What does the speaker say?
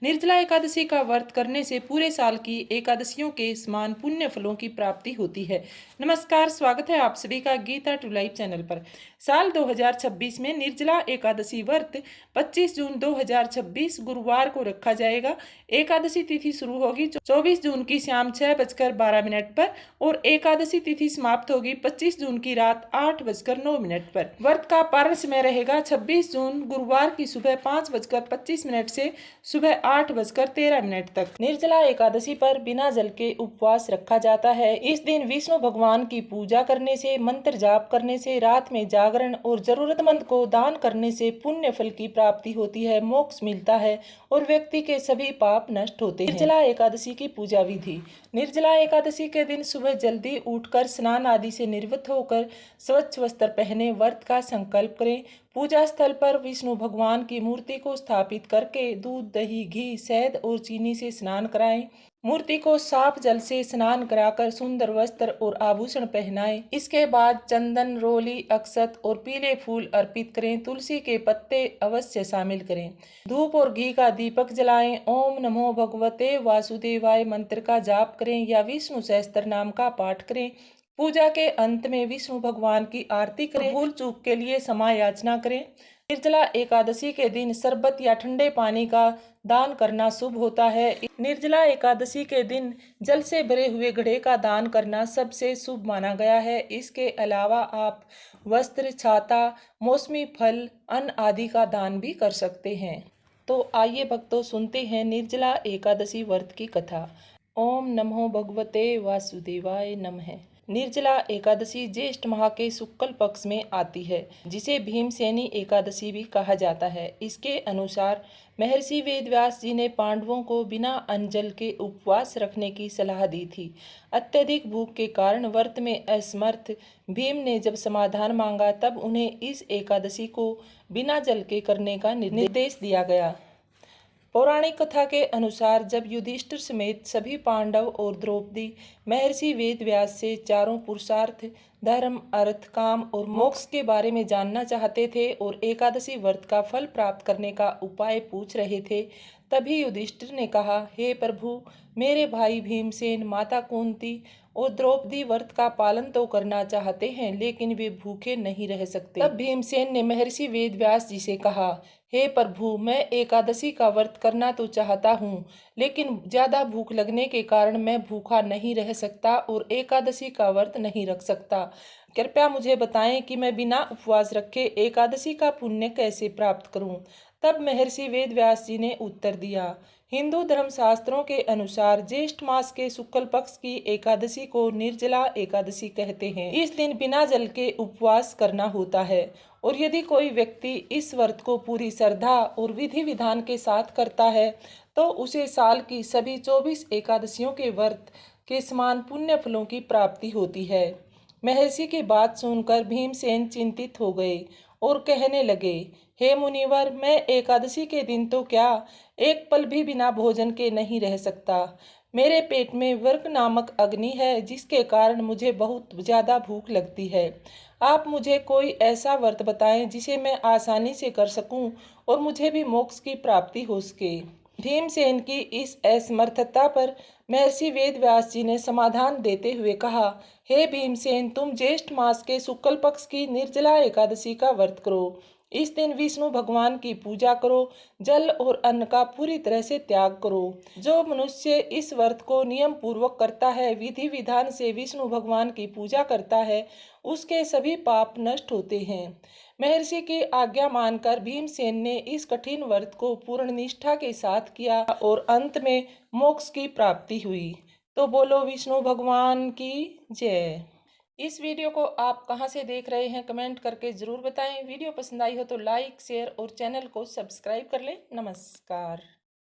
निर्जला एकादशी का व्रत करने से पूरे साल की एकादशियों के समान पुण्य फलों की प्राप्ति होती है। नमस्कार, स्वागत है आप सभी का गीता टू लाइव चैनल पर। साल 2026 में निर्जला एकादशी व्रत 25 जून 2026 गुरुवार को रखा जाएगा। एकादशी तिथि शुरू होगी 24 जून की शाम 6:12 पर और एकादशी तिथि समाप्त होगी 25 जून की रात 8:09 पर। व्रत का पारण समय रहेगा 26 जून गुरुवार की सुबह 5:25 से सुबह 8:13 तक। निर्जला एकादशी पर बिना जल के उपवास रखा जाता है। इस दिन विष्णु भगवान की पूजा करने से, मंत्र जाप करने से, रात में जागरण और जरूरतमंद को दान करने से पुण्य फल की प्राप्ति होती है, मोक्ष मिलता है और व्यक्ति के सभी पाप नष्ट होते हैं। निर्जला एकादशी की पूजा विधि। निर्जला एकादशी के दिन सुबह जल्दी उठकर स्नान आदि से निवृत्त होकर स्वच्छ वस्त्र पहने व्रत का संकल्प करें। पूजा स्थल पर विष्णु भगवान की मूर्ति को स्थापित करके दूध, दही, घी, शहद और चीनी से स्नान कराएं। मूर्ति को साफ जल से स्नान कराकर सुंदर वस्त्र और आभूषण पहनाएं। इसके बाद चंदन, रोली, अक्षत और पीले फूल अर्पित करें। तुलसी के पत्ते अवश्य शामिल करें। धूप और घी का दीपक जलाएं। ओम नमो भगवते वासुदेवाय मंत्र का जाप करें या विष्णु सहस्त्र नाम का पाठ करें। पूजा के अंत में विष्णु भगवान की आरती करें। भूल चूक के लिए क्षमा याचना करें। निर्जला एकादशी के दिन शरबत या ठंडे पानी का दान करना शुभ होता है। निर्जला एकादशी के दिन जल से भरे हुए घड़े का दान करना सबसे शुभ माना गया है। इसके अलावा आप वस्त्र, छाता, मौसमी फल, अन्न आदि का दान भी कर सकते हैं। तो आइए भक्तों, सुनते हैं निर्जला एकादशी व्रत की कथा। ओम नमो भगवते वासुदेवाय नमः। निर्जला एकादशी ज्येष्ठ माह के शुक्ल पक्ष में आती है, जिसे भीमसेनी एकादशी भी कहा जाता है। इसके अनुसार महर्षि वेदव्यास जी ने पांडवों को बिना अन्न जल के उपवास रखने की सलाह दी थी। अत्यधिक भूख के कारण व्रत में असमर्थ भीम ने जब समाधान मांगा, तब उन्हें इस एकादशी को बिना जल के करने का निर्देश दिया गया। पौराणिक कथा के अनुसार जब युधिष्ठिर समेत सभी पांडव और द्रौपदी महर्षि वेदव्यास से चारों पुरुषार्थ, धर्म, अर्थ, काम और मोक्ष के बारे में जानना चाहते थे और एकादशी व्रत का फल प्राप्त करने का उपाय पूछ रहे थे, तभी युधिष्ठिर ने कहा, हे प्रभु, मेरे भाई भीमसेन, माता कुंती और द्रौपदी व्रत का पालन तो करना चाहते हैं, लेकिन वे भूखे नहीं रह सकते। तब भीमसेन ने महर्षि वेदव्यास जी से कहा, हे प्रभु, मैं एकादशी का व्रत करना तो चाहता हूँ, लेकिन ज्यादा भूख लगने के कारण मैं भूखा नहीं रह सकता और एकादशी का व्रत नहीं रख सकता। कृपया मुझे बताएं कि मैं बिना उपवास रखे एकादशी का पुण्य कैसे प्राप्त करूं। तब महर्षि वेदव्यास जी ने उत्तर दिया, हिंदू धर्म शास्त्रों के अनुसार ज्येष्ठ मास के शुक्ल पक्ष की एकादशी को निर्जला एकादशी कहते हैं। इस दिन बिना जल के उपवास करना होता है और यदि कोई व्यक्ति इस व्रत को पूरी श्रद्धा और विधि विधान के साथ करता है तो उसे साल की सभी 24 एकादशियों के व्रत के समान पुण्य फलों की प्राप्ति होती है। महर्षि की बात सुनकर भीमसेन चिंतित हो गए और कहने लगे, हे मुनिवर, मैं एकादशी के दिन तो क्या, एक पल भी बिना भोजन के नहीं रह सकता। मेरे पेट में वर्क नामक अग्नि है, जिसके कारण मुझे बहुत ज्यादा भूख लगती है। आप मुझे कोई ऐसा व्रत बताएं जिसे मैं आसानी से कर सकूं और मुझे भी मोक्ष की प्राप्ति हो सके। भीमसेन की इस असमर्थता पर महर्षि वेदव्यास जी ने समाधान देते हुए कहा, हे भीमसेन, तुम ज्येष्ठ मास के शुक्ल पक्ष की निर्जला एकादशी का व्रत करो। इस दिन विष्णु भगवान की पूजा करो, जल और अन्न का पूरी तरह से त्याग करो। जो मनुष्य इस व्रत को नियम पूर्वक करता है, विधि विधान से विष्णु भगवान की पूजा करता है, उसके सभी पाप नष्ट होते हैं। महर्षि की आज्ञा मानकर भीमसेन ने इस कठिन व्रत को पूर्ण निष्ठा के साथ किया और अंत में मोक्ष की प्राप्ति हुई। तो बोलो विष्णु भगवान की जय। इस वीडियो को आप कहां से देख रहे हैं, कमेंट करके जरूर बताएं। वीडियो पसंद आई हो तो लाइक, शेयर और चैनल को सब्सक्राइब कर लें। नमस्कार।